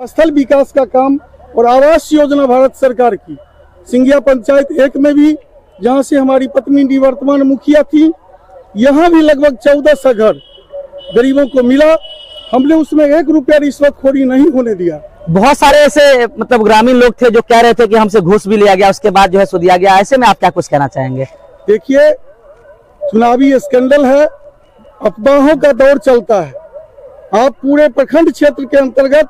स्थल विकास का काम और आवास योजना भारत सरकार की सिंघिया पंचायत 1 में भी, जहां से हमारी पत्नी निवर्तमान मुखिया थी, यहां भी लगभग 1400 घर गरीबों को मिला। हमने उसमें 1 रुपया रिश्वतखोरी नहीं होने दिया। बहुत सारे ऐसे मतलब ग्रामीण लोग थे जो कह रहे थे कि हमसे घूस भी लिया गया, उसके बाद जो है सो दिया गया। ऐसे में आप क्या कुछ कहना चाहेंगे? देखिए, चुनावी स्कैंडल है, अफवाहों का दौर चलता है। आप पूरे प्रखंड क्षेत्र के अंतर्गत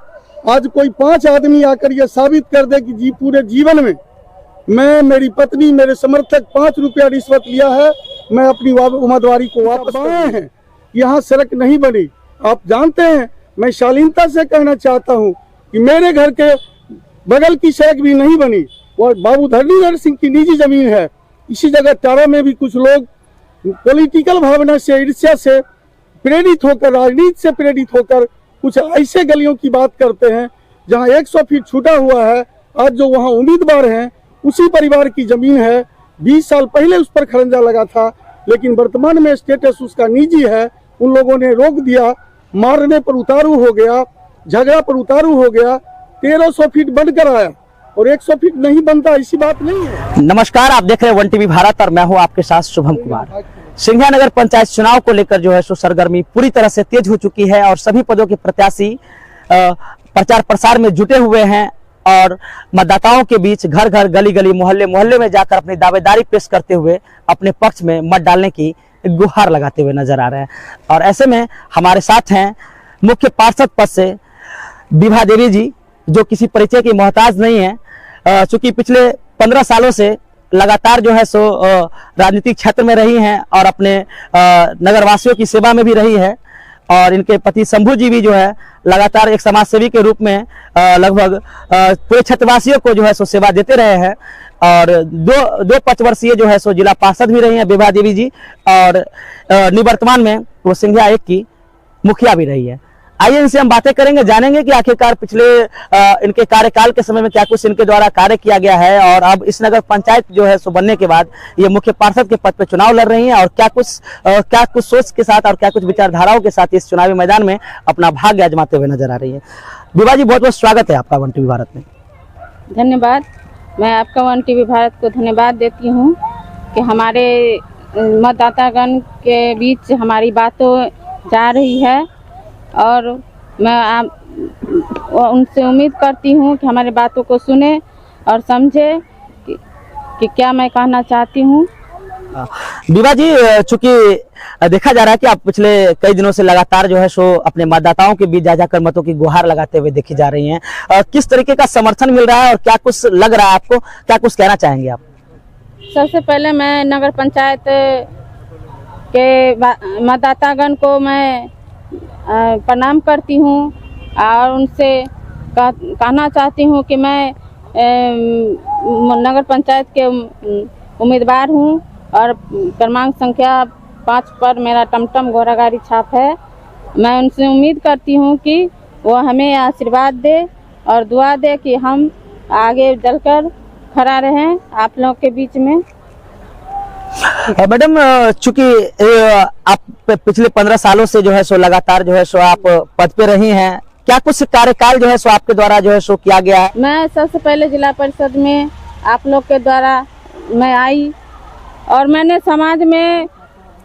आज कोई 5 आदमी आकर यह साबित कर दे कि पूरे जीवन में मैं, मेरी पत्नी, मेरे समर्थक 5 रुपया रिश्वत लिया है, मैं अपनी उम्मीदवारी को वापस आए हैं। यहाँ सड़क नहीं बनी। आप जानते हैं, मैं शालीनता से कहना चाहता हूँ कि मेरे घर के बगल की सड़क भी नहीं बनी और बाबू धरणीधर सिंह की निजी जमीन है। इसी जगह टारा में भी कुछ लोग पॉलिटिकल भावना से, ईर्ष्या से प्रेरित होकर, राजनीति से प्रेरित होकर कुछ ऐसे गलियों की बात करते हैं जहां 100 फीट छूटा हुआ है। आज जो वहां उम्मीदवार हैं उसी परिवार की जमीन है। 20 साल पहले उस पर खरंजा लगा था, लेकिन वर्तमान में स्टेटस उसका निजी है। उन लोगों ने रोक दिया, मारने पर उतारू हो गया, झगड़ा पर उतारू हो गया। 1300 फीट बनकर आया और 100 फीट नहीं बनता, ऐसी बात नहीं है। नमस्कार, आप देख रहे हैं 1 टीवी भारत और मैं हूं आपके साथ शुभम कुमार। सिंघिया नगर पंचायत चुनाव को लेकर जो है सो सरगर्मी पूरी तरह से तेज हो चुकी है और सभी पदों के प्रत्याशी प्रचार प्रसार में जुटे हुए हैं और मतदाताओं के बीच घर घर, गली गली, मोहल्ले मोहल्ले में जाकर अपनी दावेदारी पेश करते हुए अपने पक्ष में मत डालने की गुहार लगाते हुए नजर आ रहे हैं। और ऐसे में हमारे साथ हैं मुख्य पार्षद पद से विभा देवी जी, जो किसी परिचय की मोहताज नहीं है। चूंकि पिछले 15 सालों से लगातार जो है सो राजनीतिक क्षेत्र में रही हैं और अपने नगरवासियों की सेवा में भी रही है। और इनके पति शंभू जी भी जो है लगातार एक समाज सेवी के रूप में लगभग पूरे क्षेत्रवासियों को जो है सो सेवा देते रहे हैं। और दो 5 वर्षीय जो है सो जिला पार्षद भी रही हैं विभा देवी जी, और निवर्तमान में वो सिंघिया 1 की मुखिया भी रही है। आइए इनसे हम बातें करेंगे, जानेंगे कि आखिरकार पिछले इनके कार्यकाल के समय में क्या कुछ इनके द्वारा कार्य किया गया है और अब इस नगर पंचायत जो है सो बनने के बाद ये मुख्य पार्षद के पद पर चुनाव लड़ रही हैं और क्या कुछ सोच के साथ और क्या कुछ विचारधाराओं के साथ इस चुनावी मैदान में अपना भाग्य आजमाते हुए नजर आ रही है। विभा जी, बहुत बहुत स्वागत है आपका 1 टीवी भारत में। धन्यवाद। मैं आपका 1 टीवी भारत को धन्यवाद देती हूँ कि हमारे मतदातागण के बीच हमारी बातों जा रही है और मैं उनसे उम्मीद करती हूँ कि हमारी बातों को सुने और समझे कि क्या मैं कहना चाहती हूँ। विभा जी, चूंकि देखा जा रहा है कि आप पिछले कई दिनों से लगातार जो है सो अपने मतदाताओं के बीच जाकर मतों की गुहार लगाते हुए देखी जा रही हैं, किस तरीके का समर्थन मिल रहा है और क्या कुछ लग रहा है आपको, क्या कुछ कहना चाहेंगे आप? सबसे पहले मैं नगर पंचायत के मतदातागण को मैं प्रणाम करती हूँ और उनसे कहना चाहती हूँ कि मैं नगर पंचायत के उम्मीदवार हूँ और क्रमांक संख्या 5 पर मेरा टमटम घोड़ा गाड़ी छाप है। मैं उनसे उम्मीद करती हूँ कि वो हमें आशीर्वाद दे और दुआ दे कि हम आगे चलकर खड़ा रहें आप लोग के बीच में। मैडम, चूंकि आप पिछले 15 सालों से जो है सो लगातार जो है सो आप पद पे रही हैं, क्या कुछ कार्यकाल जो है सो आपके द्वारा जो है सो किया गया है? मैं सबसे पहले जिला परिषद में आप लोग के द्वारा मैं आई और मैंने समाज में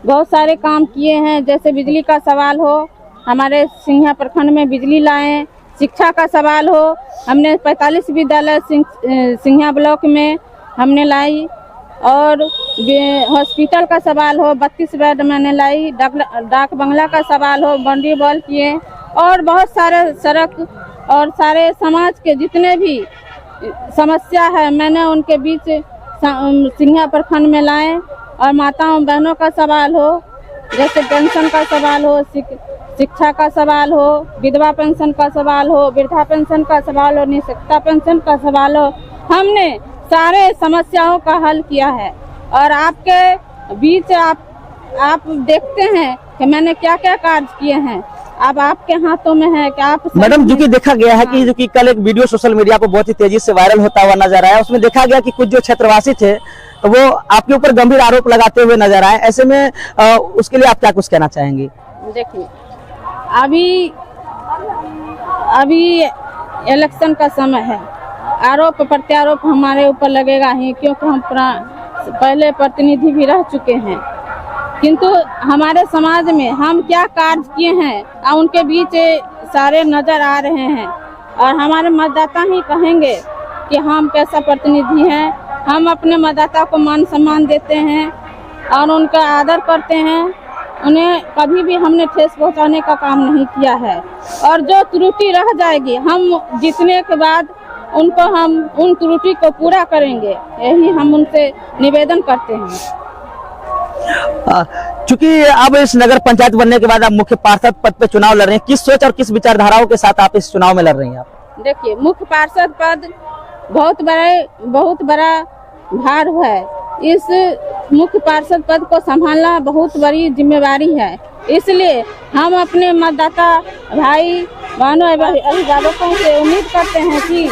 बहुत सारे काम किए हैं। जैसे बिजली का सवाल हो, हमारे सिंघिया प्रखंड में बिजली लाएं, शिक्षा का सवाल हो, हमने 45 विद्यालय सिंघिया ब्लॉक में हमने लाई और हॉस्पिटल का सवाल हो, 32 बेड मैंने लाई, डाक बंगला का सवाल हो, बाउंड्री वॉल किए और बहुत सारे सड़क और सारे समाज के जितने भी समस्या है मैंने उनके बीच सिंघिया प्रखंड में लाए। और माताओं बहनों का सवाल हो, जैसे पेंशन का सवाल हो, शिक्षा का सवाल हो, विधवा पेंशन का सवाल हो, वृद्धा पेंशन का सवाल हो, निःशक्ता पेंशन का सवाल हो, हमने सारे समस्याओं का हल किया है। और आपके बीच आप देखते हैं कि मैंने क्या क्या कार्य किए हैं, अब आपके हाथों में है कि आप। मैडम, जो कि देखा गया है कि जो कि कल एक वीडियो सोशल मीडिया पर बहुत ही तेजी से वायरल होता हुआ नजर आया, उसमें देखा गया कि कुछ जो क्षेत्रवासी थे वो आपके ऊपर गंभीर आरोप लगाते हुए नजर आए। ऐसे में उसके लिए आप क्या कुछ कहना चाहेंगी? देखिए, अभी इलेक्शन का समय है, आरोप प्रत्यारोप हमारे ऊपर लगेगा ही, क्योंकि हम पहले प्रतिनिधि भी रह चुके हैं। किंतु हमारे समाज में हम क्या कार्य किए हैं उनके बीच सारे नजर आ रहे हैं, और हमारे मतदाता ही कहेंगे कि हम कैसा प्रतिनिधि हैं। हम अपने मतदाता को मान सम्मान देते हैं और उनका आदर करते हैं। उन्हें कभी भी हमने ठेस पहुंचाने का काम नहीं किया है, और जो त्रुटि रह जाएगी हम जीतने के बाद उनको हम उन त्रुटि को पूरा करेंगे, यही हम उनसे निवेदन करते हैं। चूंकि अब इस नगर पंचायत बनने के बाद आप मुख्य पार्षद पद पे चुनाव लड़ रहे हैं, किस सोच और किस विचारधाराओं के साथ आप इस चुनाव में लड़ रही हैं? आप देखिए, मुख्य पार्षद पद बहुत बड़ा भार है। इस मुख्य पार्षद पद को संभालना बहुत बड़ी जिम्मेवारी है, इसलिए हम अपने मतदाता भाई बहनों एवं अभिभावकों से उम्मीद करते हैं कि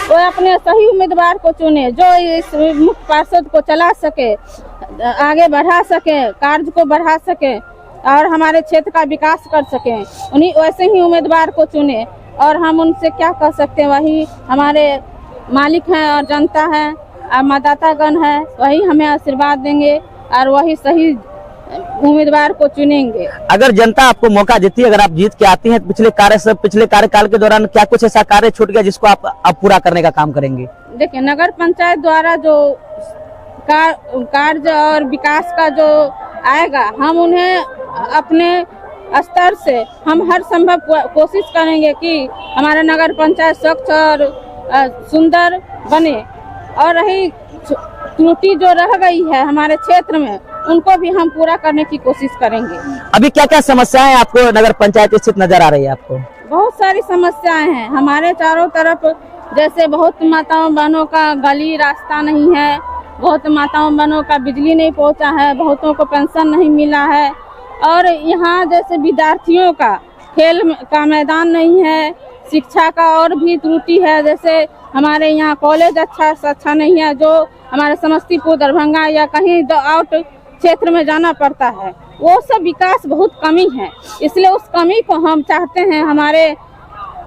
वो अपने सही उम्मीदवार को चुने, जो इस मुख्य पार्षद को चला सके, आगे बढ़ा सके, कार्य को बढ़ा सके और हमारे क्षेत्र का विकास कर सके। उन्हीं वैसे ही उम्मीदवार को चुने, और हम उनसे क्या कर सकते हैं, वही हमारे मालिक हैं और जनता है और मतदातागण है, वही हमें आशीर्वाद देंगे और वही सही उम्मीदवार को चुनेंगे। अगर जनता आपको मौका देती है, अगर आप जीत के आती हैं, पिछले कार्यकाल के दौरान क्या कुछ ऐसा कार्य छूट गया जिसको आप अब पूरा करने का काम करेंगे? देखिए, नगर पंचायत द्वारा जो कार्य और विकास का जो आएगा, हम उन्हें अपने स्तर से हम हर संभव कोशिश करेंगे कि हमारा नगर पंचायत स्वच्छ और सुंदर बने, और रही त्रुटि जो रह गई है हमारे क्षेत्र में, उनको भी हम पूरा करने की कोशिश करेंगे। अभी क्या क्या समस्याएं आपको नगर पंचायत स्थित नजर आ रही है? आपको बहुत सारी समस्याएं हैं हमारे चारों तरफ, जैसे बहुत माताओं बहनों का गली रास्ता नहीं है, बहुत माताओं बहनों का बिजली नहीं पहुंचा है, बहुतों को पेंशन नहीं मिला है, और यहाँ जैसे विद्यार्थियों का खेल का मैदान नहीं है, शिक्षा का और भी त्रुटि है। जैसे हमारे यहाँ कॉलेज अच्छा नहीं है, जो हमारे समस्तीपुर, दरभंगा या कहीं आउट क्षेत्र में जाना पड़ता है, वो सब विकास बहुत कमी है। इसलिए उस कमी को हम चाहते हैं हमारे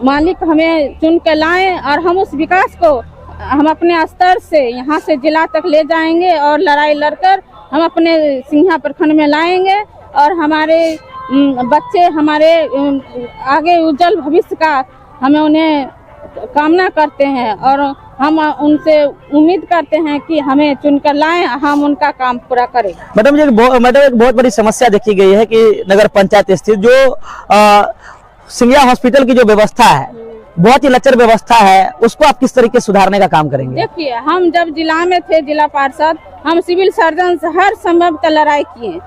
मालिक हमें चुन के लाएं, और हम उस विकास को हम अपने स्तर से यहाँ से जिला तक ले जाएंगे और लड़ाई लड़कर हम अपने सिंघिया प्रखंड में लाएंगे, और हमारे बच्चे हमारे आगे उज्जवल भविष्य का हमें उन्हें कामना करते हैं, और हम उनसे उम्मीद करते हैं कि हमें चुनकर लाएं, हम उनका काम पूरा करें। मैडम जी, एक बहुत बड़ी समस्या देखी गई है कि नगर पंचायत स्थित जो सिंघिया हॉस्पिटल की जो व्यवस्था है, बहुत ही लचर व्यवस्था है, उसको आप किस तरीके से सुधारने का काम करेंगे? देखिए, हम जब जिला में थे, जिला पार्षद, हम सिविल सर्जन से हर संभव लड़ाई किए।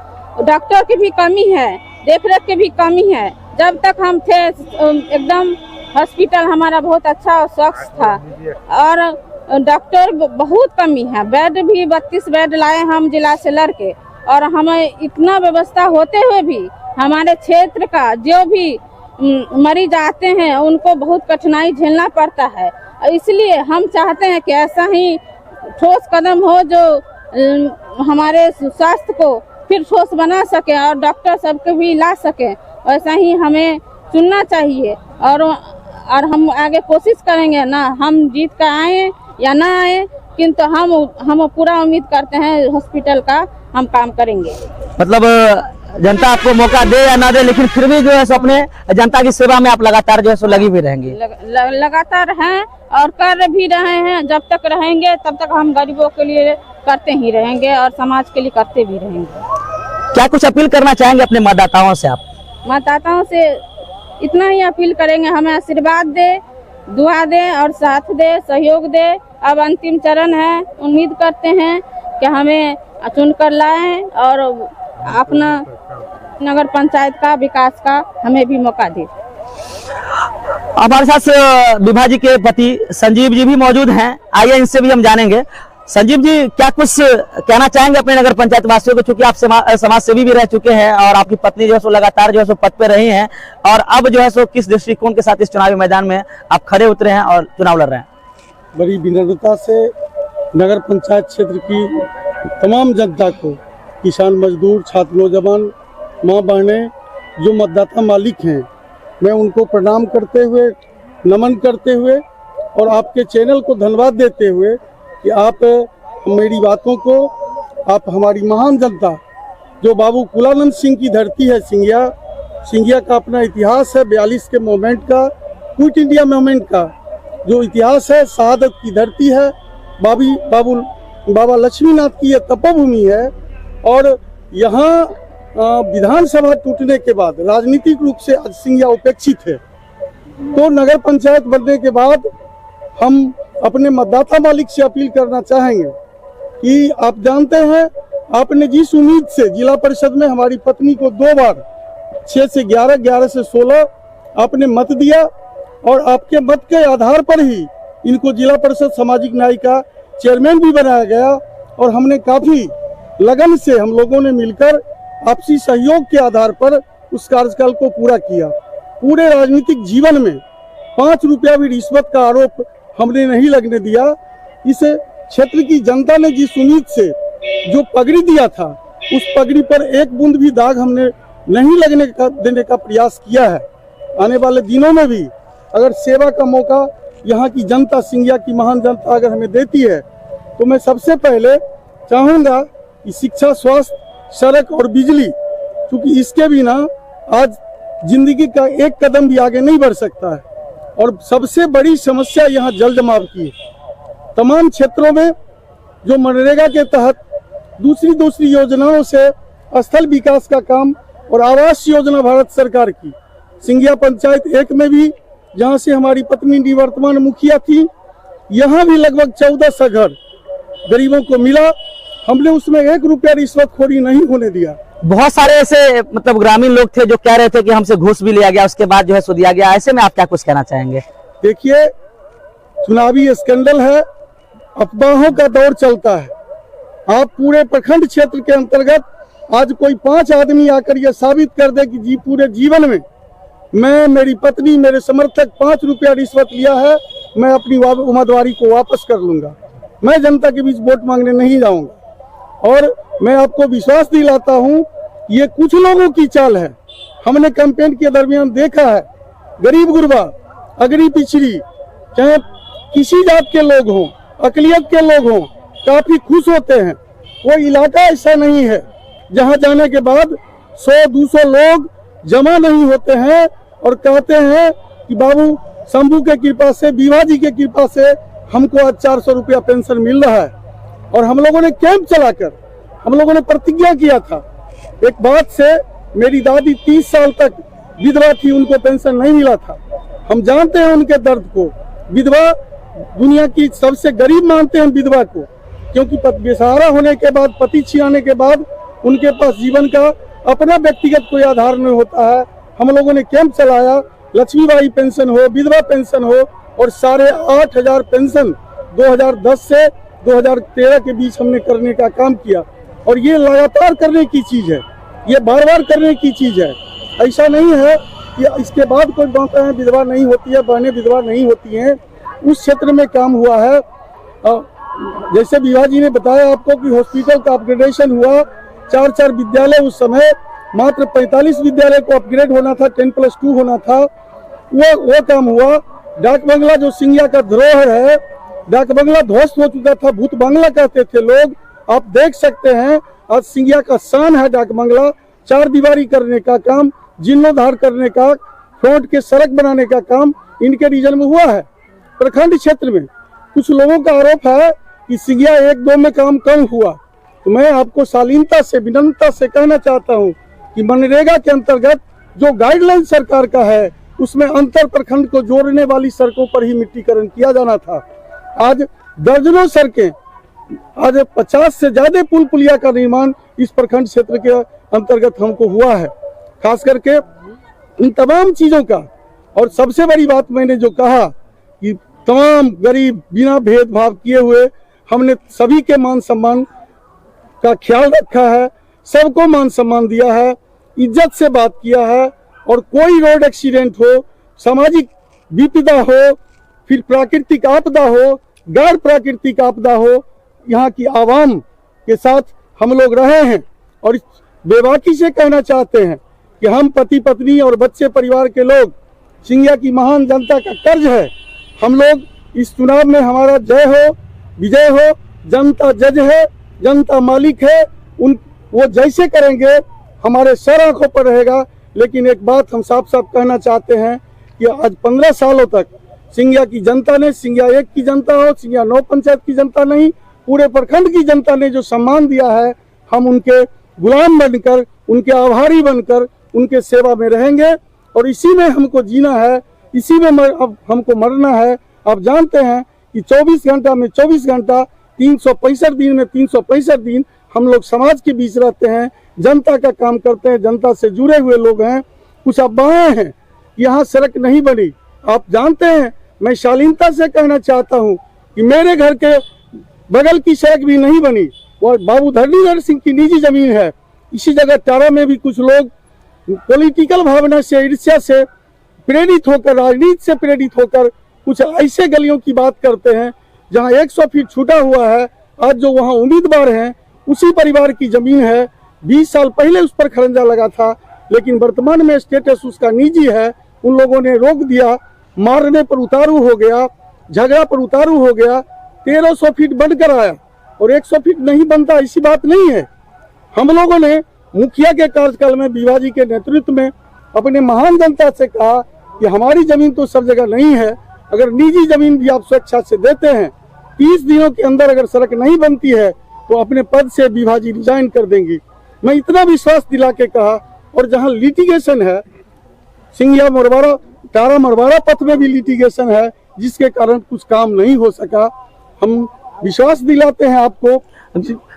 डॉक्टर की भी कमी है, देखरेख की भी कमी है। जब तक हम थे एकदम हॉस्पिटल हमारा बहुत अच्छा और स्वच्छ था, और डॉक्टर बहुत कमी है। बेड भी 32 बेड लाए हम जिला से लड़के, और हमें इतना व्यवस्था होते हुए भी हमारे क्षेत्र का जो भी मरीज आते हैं उनको बहुत कठिनाई झेलना पड़ता है। इसलिए हम चाहते हैं कि ऐसा ही ठोस कदम हो जो हमारे स्वास्थ्य को फिर ठोस बना सके और डॉक्टर सबको भी ला सके, वैसा ही हमें चुनना चाहिए। और हम आगे कोशिश करेंगे, ना हम जीत कर आए या ना आए, किंतु हम पूरा उम्मीद करते हैं हॉस्पिटल का हम काम करेंगे। मतलब जनता आपको मौका दे या ना दे, लेकिन फिर भी जो है सो अपने जनता की सेवा में आप लगातार जो है सो लगी भी रहेंगी। लगातार हैं और कर भी रहे हैं। जब तक रहेंगे तब तक हम गरीबों के लिए करते ही रहेंगे और समाज के लिए करते भी रहेंगे। क्या कुछ अपील करना चाहेंगे अपने मतदाताओं से? आप मतदाताओं से इतना ही अपील करेंगे, हमें आशीर्वाद दे, दुआ दे और साथ दे, सहयोग दे। अब अंतिम चरण है, उम्मीद करते हैं कि हमें चुनकर लाएं और अपना नगर पंचायत का विकास का हमें भी मौका दे। हमारे साथ विभा जी के पति संजीव जी भी मौजूद हैं, आइए इनसे भी हम जानेंगे। संजीव जी, क्या कुछ कहना चाहेंगे अपने नगर पंचायत वासियों को, चूंकि आप समाज सेवी भी रह चुके हैं और आपकी पत्नी जो है सो लगातार जो है सो पद पे रही हैं, और अब जो है सो किस दृष्टिकोण के साथ इस चुनावी मैदान में आप खड़े उतरे हैं और चुनाव लड़ रहे हैं? बड़ी विनम्रता से नगर पंचायत क्षेत्र की तमाम जनता को, किसान, मजदूर, छात्र, नौजवान, माँ बहनें, जो मतदाता मालिक हैं, मैं उनको प्रणाम करते हुए, नमन करते हुए और आपके चैनल को धन्यवाद देते हुए कि आप मेरी बातों को, आप हमारी महान जनता जो बाबू कुलानंद सिंह की धरती है सिंघिया का अपना इतिहास है, 42 के मूवमेंट का, क्विट इंडिया मूवमेंट का जो इतिहास है, शहादत की धरती है, बाबा लक्ष्मीनाथ की यह तपोभूमि है। और यहाँ विधानसभा टूटने के बाद राजनीतिक रूप से आज सिंघिया उपेक्षित है। तो नगर पंचायत बनने के बाद हम अपने मतदाता मालिक से अपील करना चाहेंगे कि आप जानते हैं, आपने जिस उम्मीद से जिला परिषद में हमारी पत्नी को 2 बार 6 से 11, 11 से 16 आपने मत दिया और आपके मत के आधार पर ही इनको जिला परिषद सामाजिक न्याय का चेयरमैन भी बनाया गया। और हमने काफी लगन से हम लोगों ने मिलकर आपसी सहयोग के आधार पर उस कार्यकाल को पूरा किया। पूरे राजनीतिक जीवन में 5 रुपया भी रिश्वत का आरोप हमने नहीं लगने दिया। इस क्षेत्र की जनता ने जिस उम्मीद से जो पगड़ी दिया था, उस पगड़ी पर एक बूंद भी दाग हमने नहीं देने का प्रयास किया है। आने वाले दिनों में भी अगर सेवा का मौका यहाँ की जनता, सिंघिया की महान जनता अगर हमें देती है, तो मैं सबसे पहले चाहूँगा कि शिक्षा, स्वास्थ्य, सड़क और बिजली, क्योंकि इसके बिना आज जिंदगी का एक कदम भी आगे नहीं बढ़ सकता है। और सबसे बड़ी समस्या यहाँ जल जमाव की है। तमाम क्षेत्रों में जो मनरेगा के तहत दूसरी योजनाओं से स्थल विकास का काम और आवास योजना भारत सरकार की, सिंघिया पंचायत 1 में भी, जहां से हमारी पत्नी निवर्तमान मुखिया थी, यहाँ भी लगभग 1400 घर गरीबों को मिला। हमने उसमें 1 रुपया रिश्वतखोरी नहीं होने दिया। बहुत सारे ऐसे मतलब ग्रामीण लोग थे जो कह रहे थे कि हमसे घूस भी लिया गया, उसके बाद जो है सो दिया गया। ऐसे में आप क्या कुछ कहना चाहेंगे? देखिए, चुनावी स्कैंडल है, अफवाहों का दौर चलता है। आप पूरे प्रखंड क्षेत्र के अंतर्गत आज कोई 5 आदमी आकर यह साबित कर दे कि पूरे जीवन में मैं, मेरी पत्नी, मेरे समर्थक 5 रुपया रिश्वत लिया है, मैं अपनी उम्मीदवारी को वापस कर लूंगा, मैं जनता के बीच वोट मांगने नहीं जाऊंगा। और मैं आपको विश्वास दिलाता हूं, ये कुछ लोगों की चाल है। हमने कैंपेन के दरमियान देखा है, गरीब गुरबा, अगड़ी पिछड़ी, चाहे किसी जात के लोग हों, अकलियत के लोग हों, काफी खुश होते हैं। कोई इलाका ऐसा नहीं है जहां जाने के बाद 100-200 लोग जमा नहीं होते हैं और कहते हैं कि बाबू शंभू के कृपा से, बीवा जी के कृपा से हमको आज 400 रुपया पेंशन मिल रहा है। और हम लोगों ने कैंप चलाकर हम लोगों ने प्रतिज्ञा किया था। एक बात से, मेरी दादी 30 साल तक विधवा थी, उनको पेंशन नहीं मिला था। हम जानते हैं उनके दर्द को। विधवा दुनिया की सबसे गरीब मानते हैं विधवा को, क्योंकि बेसहारा होने के बाद, पति छिनाने के बाद उनके पास जीवन का अपना व्यक्तिगत कोई आधार नहीं होता है। हम लोगों ने कैंप चलाया, लक्ष्मीबाई पेंशन हो, विधवा पेंशन हो, और 8,500 पेंशन 2010 से 2013 के बीच हमने करने का काम किया। और ये लगातार करने की चीज है, ये बार बार करने की चीज है। ऐसा नहीं है कि इसके बाद कोई बातें विधवा नहीं होती है, बहनें विधवा नहीं होती हैं। उस क्षेत्र में काम हुआ है। जैसे विभा जी ने बताया आपको कि हॉस्पिटल का अपग्रेडेशन हुआ, 4 विद्यालय, उस समय मात्र 45 विद्यालय को अपग्रेड होना था, 10+2 होना था, वो काम हुआ। डाक बंगला जो सिंघिया का धरोहर है, डाक बंगला ध्वस्त हो चुका था, भूत बंगला कहते थे लोग। आप देख सकते हैं आज सिंघिया का शान है डाक बंगला। 4 दीवारी करने का काम, जीर्णोद्धार करने का, फ्रंट के सड़क बनाने का काम इनके रीजन में हुआ है। प्रखंड क्षेत्र में कुछ लोगों का आरोप है कि सिंघिया 1-2 में काम कम हुआ। तो मैं आपको शालीनता से, विनम्रता से कहना चाहता हूं कि मनरेगा के अंतर्गत जो गाइडलाइन सरकार का है, उसमें अंतर प्रखंड को जोड़ने वाली सड़कों पर ही मिट्टीकरण किया जाना था। आज दर्जनों सड़कें, आज 50 से ज्यादा पुल पुलिया का निर्माण इस प्रखंड क्षेत्र के अंतर्गत हमको हुआ है। खास करके इन तमाम चीजों का, और सबसे बड़ी बात मैंने जो कहा कि तमाम गरीब बिना भेदभाव किए हुए हमने सभी के मान सम्मान का ख्याल रखा है, सबको मान सम्मान दिया है, इज्जत से बात किया है। और कोई रोड एक्सीडेंट हो, सामाजिक विपदा हो, फिर प्राकृतिक आपदा हो, गैर प्राकृतिक आपदा हो, यहाँ की आवाम के साथ हम लोग रहे हैं। और इस बेबाकी से कहना चाहते हैं कि हम पति पत्नी और बच्चे परिवार के लोग, सिंघिया की महान जनता का कर्ज है, हम लोग इस चुनाव में हमारा जय हो, विजय हो। जनता जज है, जनता मालिक है, वो जैसे करेंगे हमारे सर आंखों पर रहेगा। लेकिन एक बात हम साफ साफ कहना चाहते हैं कि आज 15 सालों तक सिंघिया की जनता ने, सिंघिया 1 की जनता हो, सिंघिया 9 पंचायत की जनता नहीं, पूरे प्रखंड की जनता ने जो सम्मान दिया है, हम उनके गुलाम बनकर, उनके आभारी बनकर उनके सेवा में रहेंगे और इसी में हमको जीना है, इसी में अब हमको मरना है। आप जानते हैं कि 24 घंटा में 24 घंटा, 365 दिन में 365 दिन हम लोग समाज के बीच रहते हैं, जनता का काम करते हैं, जनता से जुड़े हुए लोग हैं। कुछ अफवाहें हैं, यहाँ सड़क नहीं बनी। आप जानते हैं, मैं शालीनता से कहना चाहता हूँ कि मेरे घर के बगल की सड़क भी नहीं बनी, वो बाबू धरणीधर सिंह की निजी जमीन है। इसी जगह टारा में भी कुछ लोग पॉलिटिकल भावना से, ईर्ष्या से प्रेरित होकर, राजनीति से प्रेरित होकर कुछ ऐसे गलियों की बात करते हैं जहां 100 फीट छूटा हुआ है। आज जो वहां उम्मीदवार हैं उसी परिवार की जमीन है, 20 साल पहले उस पर खरंजा लगा था, लेकिन वर्तमान में स्टेटस उसका निजी है। उन लोगों ने रोक दिया, मारने पर उतारू हो गया, झगड़ा पर उतारू हो गया। 1300 फीट बनकर आया और 100 फीट नहीं बनता, ऐसी बात नहीं है। हम लोगों ने मुखिया के कार्यकाल में विभाजी के नेतृत्व में अपने महान जनता से कहा कि हमारी जमीन तो सब जगह नहीं है, अगर निजी जमीन भी आप स्वेच्छा से देते हैं, 30 दिनों के अंदर अगर सड़क नहीं बनती है तो अपने पद से विभाजी रिजाइन कर देंगी। मैं इतना विश्वास दिला के कहा। और जहां लिटिगेशन है, सिंघिया मरवाड़ा, टारा मरवाड़ा पथ में भी लिटिगेशन है, जिसके कारण कुछ काम नहीं हो सका। हम विश्वास दिलाते हैं आपको।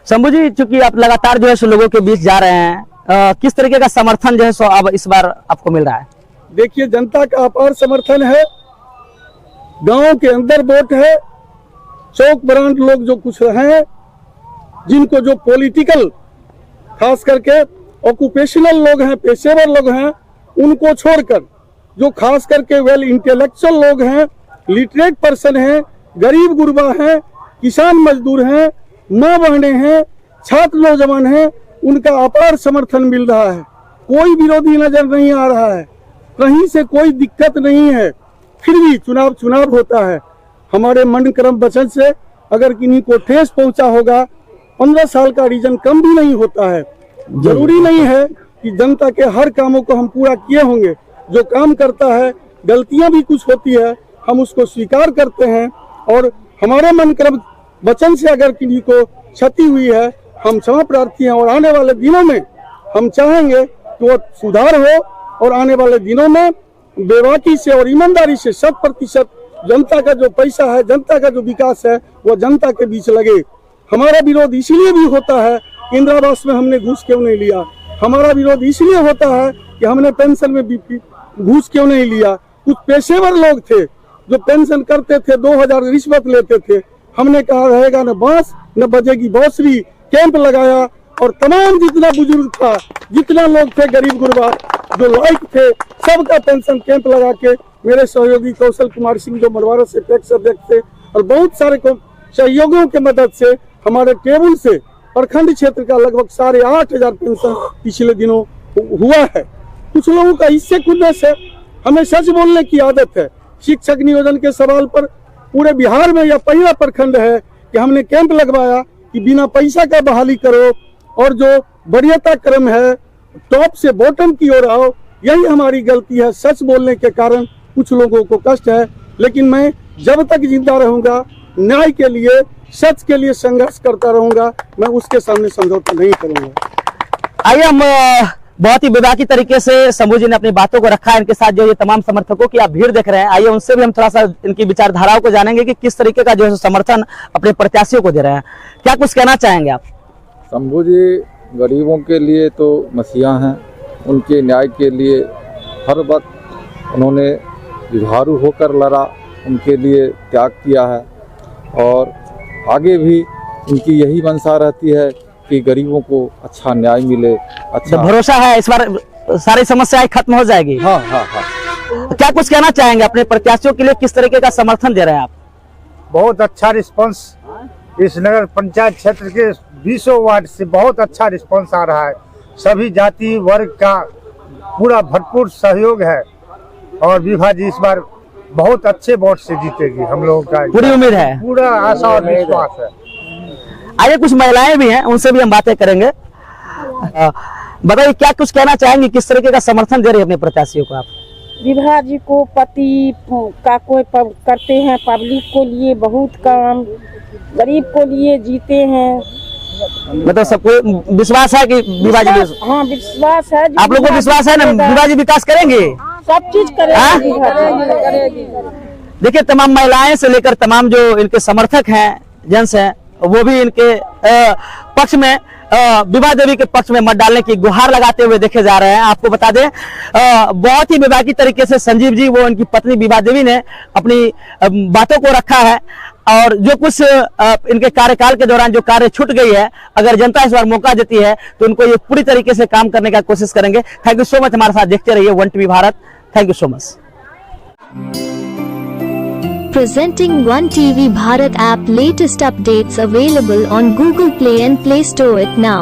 शंभू जी, चूंकि आप लगातार जो है सो लोगों के बीच जा रहे हैं, किस तरीके का समर्थन जो है सो अब इस बार आपको मिल रहा है? देखिए, जनता का अपार समर्थन है, गांव के अंदर वोट है, चौक ब्रांड लोग जो कुछ रहे हैं, जिनको जो पॉलिटिकल, खास करके ऑक्यूपेशनल लोग हैं, पेशेवर लोग हैं, उनको छोड़कर जो खास करके वेल इंटेलेक्चुअल लोग हैं, लिटरेट पर्सन हैं, गरीब गुरबा हैं, किसान मजदूर हैं, माँ बहनें हैं, छात्र नौजवान हैं, उनका अपार समर्थन मिल रहा है। कोई विरोधी नजर नहीं आ रहा है, कहीं से कोई दिक्कत नहीं है। फिर भी चुनाव होता है। हमारे मन क्रम वचन से अगर किन्हीं को ठेस पहुंचा होगा, 15 साल का रीजन कम भी नहीं होता है। जरूरी नहीं है कि जनता के हर कामों को हम पूरा किए होंगे। जो काम करता है, गलतियां भी कुछ होती है, हम उसको स्वीकार करते हैं और हमारे मन क्रम वचन से अगर किसी को क्षति हुई है, हम क्षमा प्रार्थी हैं। और आने वाले दिनों में हम चाहेंगे कि वो सुधार हो और आने वाले दिनों में बेबाकी से और ईमानदारी से 100% जनता का जो पैसा है, जनता का जो विकास है, वो जनता के बीच लगे। हमारा विरोध इसलिए भी होता है कि इंदिरा आवास में हमने घूस क्यों नहीं लिया। हमारा विरोध इसलिए होता है कि हमने पेंशन में घूस क्यों नहीं लिया। कुछ पेशेवर लोग थे जो पेंशन करते थे, 2000 रिश्वत लेते थे। हमने कहा रहेगा न बांस न बजेगी बांसुरी, कैंप लगाया और तमाम जितना बुजुर्ग था, जितना लोग थे गरीब गुरबा जो लायक थे, सबका पेंशन कैंप लगा के मेरे सहयोगी कौशल कुमार सिंह जो मरवाड़ा से टैक्स अध्यक्ष थे और बहुत सारे सहयोगियों के मदद से हमारे टेबल से प्रखंड क्षेत्र का लगभग 8,500 पेंशन पिछले दिनों हुआ है। कुछ लोगों का इससे खुदनेस है, हमें सच बोलने की आदत है। शिक्षक नियोजन के सवाल पर पूरे बिहार में यह पहला प्रखंड है कि हमने कैंप लगवाया कि बिना पैसा का बहाली करो और जो वरीयता क्रम है टॉप से बॉटम की ओर आओ। यही हमारी गलती है, सच बोलने के कारण कुछ लोगों को कष्ट है। लेकिन मैं जब तक जिंदा रहूंगा, न्याय के लिए, सच के लिए संघर्ष करता रहूंगा, मैं उसके सामने समझौता नहीं करूंगा। आइए हम बहुत ही विवादी तरीके से शंभू जी ने अपनी बातों को रखा है। इनके साथ जो ये तमाम समर्थकों की आप भीड़ देख रहे हैं, आइए उनसे भी हम थोड़ा सा इनकी विचारधाराओं को जानेंगे कि किस तरीके का जो है समर्थन अपने प्रत्याशियों को दे रहे हैं। क्या कुछ कहना चाहेंगे आप? शंभू जी गरीबों के लिए तो मसीहा हैं, उनके न्याय के लिए हर वक्त उन्होंने जुझारू होकर लड़ा, उनके लिए त्याग किया है और आगे भी उनकी यही मंशा रहती है कि गरीबों को अच्छा न्याय मिले। अच्छा भरोसा है इस बार सारी समस्याएं खत्म हो जाएगी। हाँ। क्या कुछ कहना चाहेंगे अपने प्रत्याशियों के लिए, किस तरीके का समर्थन दे रहे हैं आप? बहुत अच्छा रिस्पांस इस नगर पंचायत क्षेत्र के 20 वार्ड से बहुत अच्छा रिस्पांस आ रहा है। सभी जाति वर्ग का पूरा भरपूर सहयोग है और विभा जी इस बार बहुत अच्छे वोट से जीतेगी, हम लोगों का पूरी उम्मीद है। पूरा आशा और विश्वास है। आगे कुछ महिलाएं भी हैं, उनसे भी हम बातें करेंगे। बताइए क्या कुछ कहना चाहेंगे, किस तरीके का समर्थन दे रहे हैं अपने प्रत्याशियों को आप? विभा जी को पति का कोई करते हैं, पब्लिक को लिए बहुत काम, गरीब को लिए जीते हैं। मतलब सबको विश्वास है कि विभा जी हाँ विश्वास है। आप लोगों को विश्वास है ना विभा जी विकास करेंगे, सब चीज करेगी। देखिए तमाम महिलाएं से लेकर तमाम जो इनके समर्थक हैं, जेंट्स हैं, वो भी इनके पक्ष में विभा देवी के पक्ष में मत डालने की गुहार लगाते हुए देखे जा रहे हैं। आपको बता दें बहुत ही विभागीय तरीके से संजीव जी, वो इनकी पत्नी विभा देवी ने अपनी बातों को रखा है और जो कुछ इनके कार्यकाल के दौरान जो कार्य छूट गई है, अगर जनता इस बार मौका देती है तो इनको ये पूरी तरीके से काम करने का कोशिश करेंगे। थैंक यू सो मच, हमारे साथ देखते रहिए one TV Bharat. Thank you so much. Presenting One TV Bharat app, latest updates available on Google Play and Play Store it now.